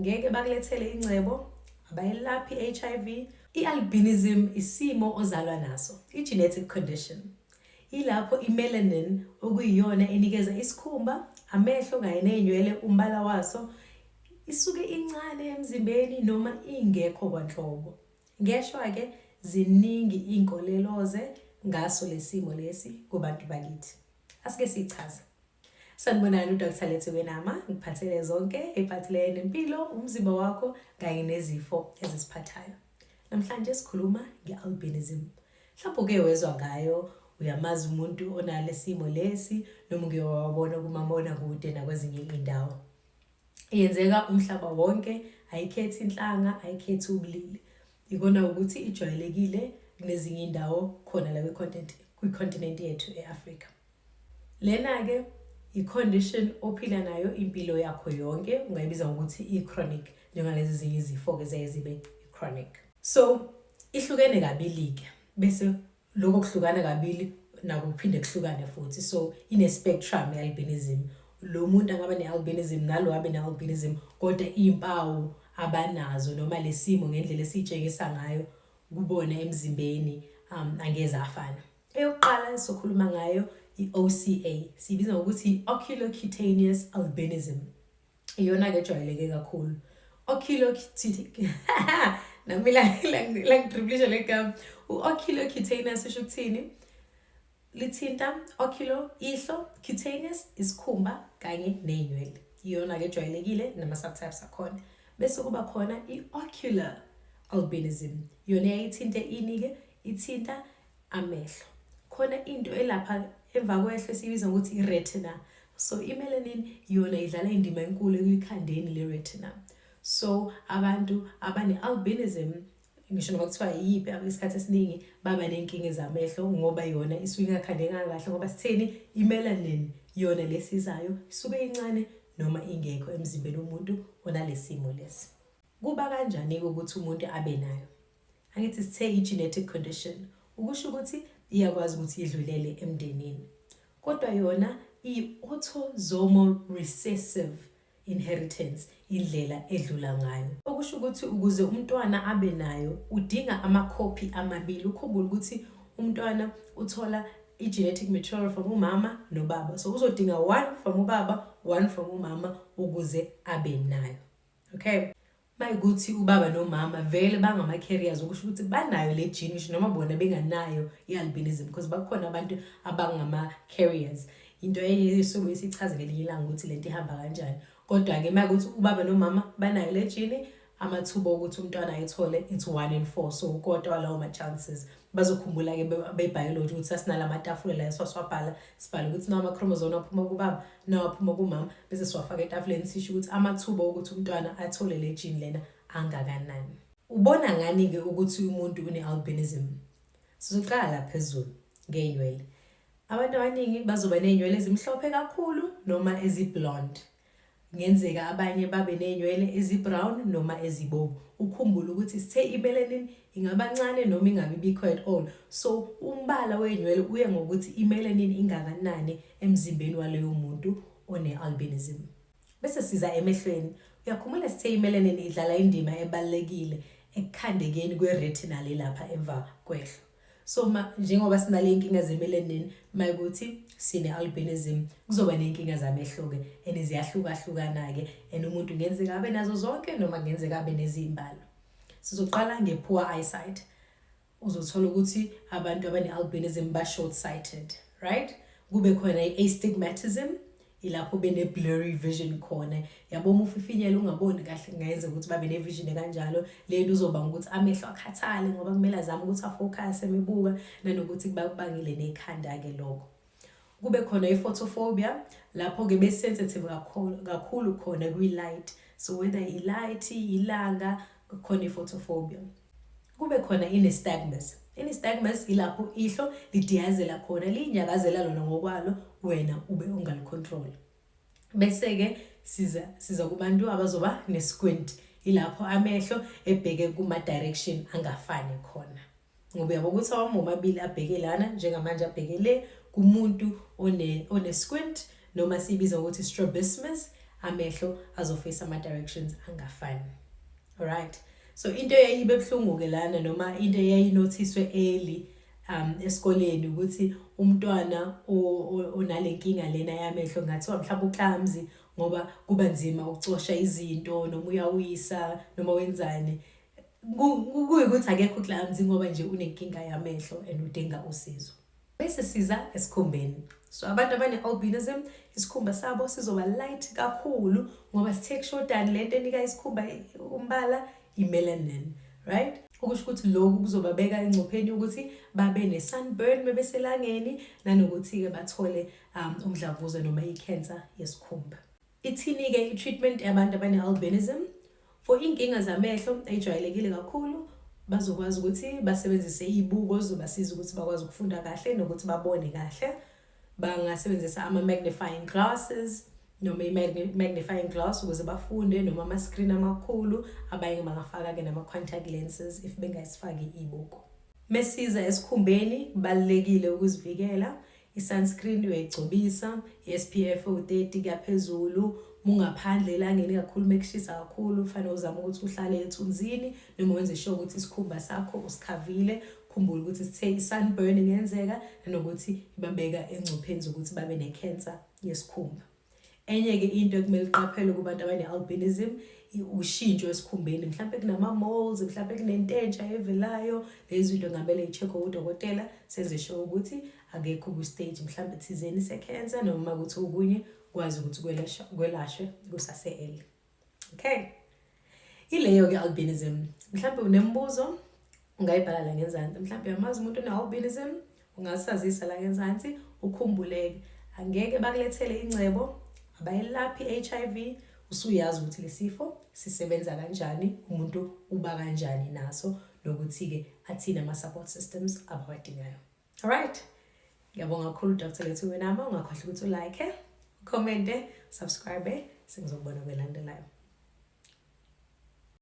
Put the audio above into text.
ngeke bakulethele incebo, abayelaphi i-HIV. I-albinism isimo ozalwa naso, i-genetic condition. Ilapho i-melanin okuyiyona enikeza isikhumba, amehlo kanye nezinwele umbala waso isuke incane emzimbeni noma ingekho kwanhlobo. Ngeshwa-ke ziningi inkoleloze ngaso lesimo lesi kubantu bakithi. Asike sichaze. Sanibonani uDr. Lethiwe Nama, ngiphathele zonke eziphathelene nempilo, umzimba wakho kanye nezifo ezisiphathayo. Namhlanje sikhuluma nge-albinism. Mhlawumbe wezwa ngayo, uyamazi umuntu onalesimo lesi noma uke wabona kumabonakude nakwezinye indawo. Iyenzeka umhlaba wonke, ayikhethi inhlanga, ayikhethi ubulili. Ikona ukuthi ijwayelekile kunezinye indawo khona la kwi-continent yethu e-Africa. Lena-ke i-condition ophila nayo impilo yakho yonke, ungayibiza ngokuthi i-chronic, njengalezi zinye izifo-ke zibe i-chronic. So ihlukene kabili-ke, bese lokho kuhlukana kabili nako kuphinde kuhlukane futhi. So ine-spectrum ye-albinism. Lo muntu angaba ne-albinism nalo abe ne-albinism, kodwa impawu abanazo noma lesimo ngendlela esitshengisa ngayo kubona emzimbeni angeze afana. Eyokuqala sokhuluma ngayo i-OCA, sibiza ngokuthi i-oculocutaneous albinism. Iyona-ke ejwayeleke kakhulu. Ngidriblisha le gama. U-oculocutaneous usho ukuthini? Lithinta oculo, ihlo, cutaneous, isikhumba kanye nezinwele. Iyona-ke ejwayelekile nama-subtypes akhona. Bese kuba khona i-ocular albinism. Yona ithinte ini-ke, ithinta amehlo. Khona into elapha emva kwehlo esibiza ngokuthi i-retina. So i-melanin yona idlala indima enkulu ekukhandeni le-retina. So abantu abane-albinism, ngisho noma kuthiwa yipi isikhathi esiningi baba nenkinga ezamehlo ngoba yona isuke ingakhandekanga kahle ngoba sitheni i-melanin yona lesizayo isuke incane noma ingekho emzimbeni womuntu onalesimo lesi. Kuba kanjani ukuthi umuntu abe nayo? Angithi sithe i-genetic condition, ukusho ukuthi iyakwazi ukuthi idlulele emndenini. Kodwa yona i-autosomal recessive inheritance, indlela edlula ngayo. Okusho ukuthi ukuze umntwana abe nayo udinga amakhophi amabili. Ukhumbula ukuthi umntwana uthola i-genetic material from umama nobaba. So uzodinga 1 from ubaba, 1 from umama ukuze abe nayo. Okay? Mayikuthi ubaba nomama vele bangama-carriers, ukusho ukuthi banayo le gene noma bona benganayo i-albinism, because bakhona abantu abangama-carriers. Into esuke isichaze ngelinye ilanga ukuthi lento ihamba kanjani. Kodwa-ke mayikuthi ubaba nomama banayo le gene, amathuba ukuthi umntwana ayithole it's 1 in 4. So kodwa lawo ma-chances bazokhumbula-ke be-biology ukuthi sasinalamatafula la esiwabhala, sibhala ukuthi nawo ama-chromosome aphuma kubaba, nawo aphuma kumama, bese siwafaka etafuleni sisho ukuthi amathuba ukuthi umntwana athole le gene lena angakanani. Ubona ngani-ke ukuthi umuntu une-albinism? Sizoqala la phezulu ngey'nwele. Abantu abaningi bazoba nezinwele ezimhlophe kakhulu noma eziblonde. Ngenzeka abanye babe nezinwele ezibrown noma ezibomvu. Ukhumbula ukuthi sithe i-melanin ingabancane noma ingabibikho at all. So umbala wezinwele uye ngokuthi i-melanin ingakanani emzimbeni waleyo muntu one-albinism. Bese siza emehlweni. Uyakhumula sithe i-melanin idlala indima ebalekile ekukhandekeni kwe-retina lapha emva kwehlo. So njengoba sinale inkinga ze-melanin, mayikuthi sine-albinism, kuzoba nenkinga zamehlo-ke ziyahlukahlukana-ke, and umuntu ngenzeka abe nazo zonke noma ngenzeka abe nezimbalo. Sizoqala nge-poor eyesight. Uzothola ukuthi abantu abane-albinism ba-short-sighted, right? Kube khona i-astigmatism, ilapho bene-blurry vision khona. Yabo uma ufifinyela ungaboni kahle kungayenza ukuthi babe ne-vision ekanjalo. Lento uzobanga ukuthi amehlo akhathale ngoba kumele azame ukuthi afocus emibuka, nanokuthi kubangile nekhanda-ke lokho. Kube khona i-photophobia, lapho-ke be-sensitive kakhulu khona kwi-light. So whether i-light, ilanga, khona i-photophobia. Kube khona i-nystagmus. I-nystagmus ilapho ihlo lidiyazela khona, linyakazela lona ngokwalo, wena ube ungalicontrol. Bese-ke siza kubantu abazoba ne-squint, ilapho amehlo ebheke kuma-direction angafani khona. Ngoba uyabo ukuthi amabili abheke lana, njengamanje abheke le, kumuntu one-squint noma sibiza ukuthi strabismus, amehlo azofisa ama-directions angafani. Alright, so into eyayibe buhlungu-ke lana noma into eyayinothiswe early esikoleni ukuthi umntwana onale nkinga lena yamehlo ngathiwa mhlawumbe uclamsy ngoba kuba nzima ukucosha izinto noma uyawisa noma wenzani. Kuyikuthi akekho uclamsy ngoba nje unenkinga yamehlo and udinga usizo. Bese siza esikhumbeni. So abantu abane-albinism isikhumba sabo sizoba light kakhulu ngoba sithe kushodani lento enika isikhumba umbala i-melanin, right? Okusho ukuthi lokhu kuzobabeka engcupheni ukuthi babe ne-sunburn mebeselangeni nanokuthi-ke bathole umdlavuza noma i-cancer yesikhumba. Ithini-ke i-treatment yabantu abane-albinism? For inkinga zamehlo ejwayelekile kakhulu bazokwazi ukuthi basebenzise izibuko zobasiza ukuthi bakwazi ukufunda kahle nokuthi babone kahle. Bangasebenzisa ama-magnifying glasses noma i-magnifying glass ukuze bafunde noma ama-screen amakhulu. Abanye bangafaka-ke nama-contact lenses if bengayisifaki izibuko. Mesiza esikhumbeni kubalulekile ukuzivikela. I-sunscreen uyayigcobisa, i-SPF 30 kuyaphezulu. Mungaphandle elangeni kakhulu mekushisa kakhulu kufanele uzame ukuthi uhlale ethunzini noma wenze sure ukuthi isikhumba sakho usikhavile. Khumbula ukuthi sithe i-sunburn ingenzeka nanokuthi ibabeka engcupheni zokuthi babe ne-cancer yesikhumba. Enye-ke into ekumele iqaphele kubantu abane-albinism ushintsho esikhumbeni. Mhlawumbe kunama-moles, mhlawumbe kunententsha evelayo. Lezi zinto ngamele i-check-we udokotela senze sure ukuthi akekho ku-stage mhlawumbe thizeni se-cancer noma ukuthi okunye kwazi ukuthi kwelashwe kusase-early. Okay, ileyo-ke albinism. Mhlawumbe unembuzo ungayibhala la ngenzansi. Mhlawumbe uyamazi umuntu one-albinism ungasazisa la ngenzansi. Ukhumbuleke angeke bakulethele ingcebo abayelaphi i-HIV. Usuyazi ukuthi lesifo sisebenza kanjani, umuntu uba kanjani naso, nokuthi-ke athina ama-support systems abawadingayo. Alright, ngiyabonga kakhulu Dr. Lethu Wenama. Ungakhohlwa ukuthi ulike, ucommente, subscribe. Sengizokubona kwelandelayo.